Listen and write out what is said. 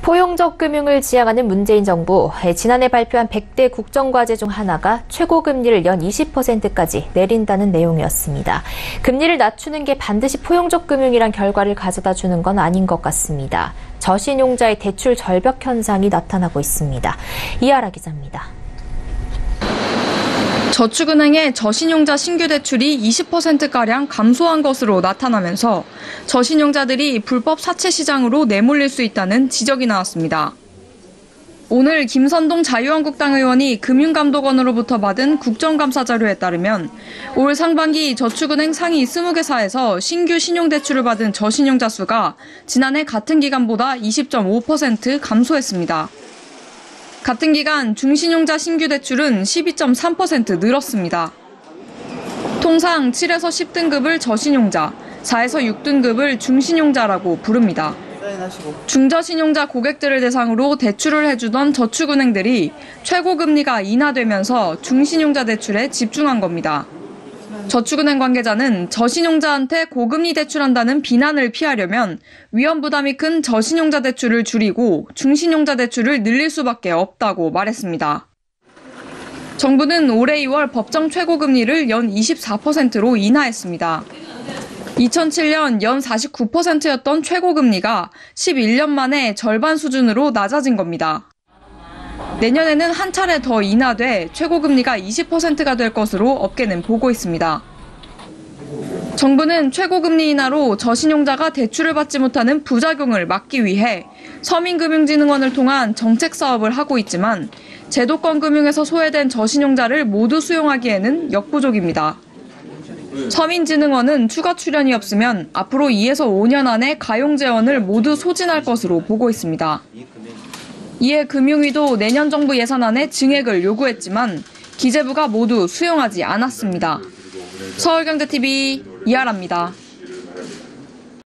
포용적 금융을 지향하는 문재인 정부, 지난해 발표한 100대 국정과제 중 하나가 최고금리를 연 20%까지 내린다는 내용이었습니다. 금리를 낮추는 게 반드시 포용적 금융이란 결과를 가져다 주는 건 아닌 것 같습니다. 저신용자의 대출 절벽 현상이 나타나고 있습니다. 이하라 기자입니다. 저축은행의 저신용자 신규 대출이 20%가량 감소한 것으로 나타나면서 저신용자들이 불법 사채 시장으로 내몰릴 수 있다는 지적이 나왔습니다. 오늘 김선동 자유한국당 의원이 금융감독원으로부터 받은 국정감사 자료에 따르면 올 상반기 저축은행 상위 20개사에서 신규 신용대출을 받은 저신용자 수가 지난해 같은 기간보다 20.5% 감소했습니다. 같은 기간 중신용자 신규 대출은 12.3% 늘었습니다. 통상 7에서 10등급을 저신용자, 4에서 6등급을 중신용자라고 부릅니다. 중저신용자 고객들을 대상으로 대출을 해주던 저축은행들이 최고금리가 인하되면서 중신용자 대출에 집중한 겁니다. 저축은행 관계자는 저신용자한테 고금리 대출한다는 비난을 피하려면 위험 부담이 큰 저신용자 대출을 줄이고 중신용자 대출을 늘릴 수밖에 없다고 말했습니다. 정부는 올해 2월 법정 최고금리를 연 24%로 인하했습니다. 2007년 연 49%였던 최고금리가 11년 만에 절반 수준으로 낮아진 겁니다. 내년에는 한 차례 더 인하돼 최고금리가 20%가 될 것으로 업계는 보고 있습니다. 정부는 최고금리 인하로 저신용자가 대출을 받지 못하는 부작용을 막기 위해 서민금융진흥원을 통한 정책 사업을 하고 있지만 제도권 금융에서 소외된 저신용자를 모두 수용하기에는 역부족입니다. 서민진흥원은 추가 출연이 없으면 앞으로 2에서 5년 안에 가용재원을 모두 소진할 것으로 보고 있습니다. 이에 금융위도 내년 정부 예산안에 증액을 요구했지만 기재부가 모두 수용하지 않았습니다. 서울경제TV 이하라입니다.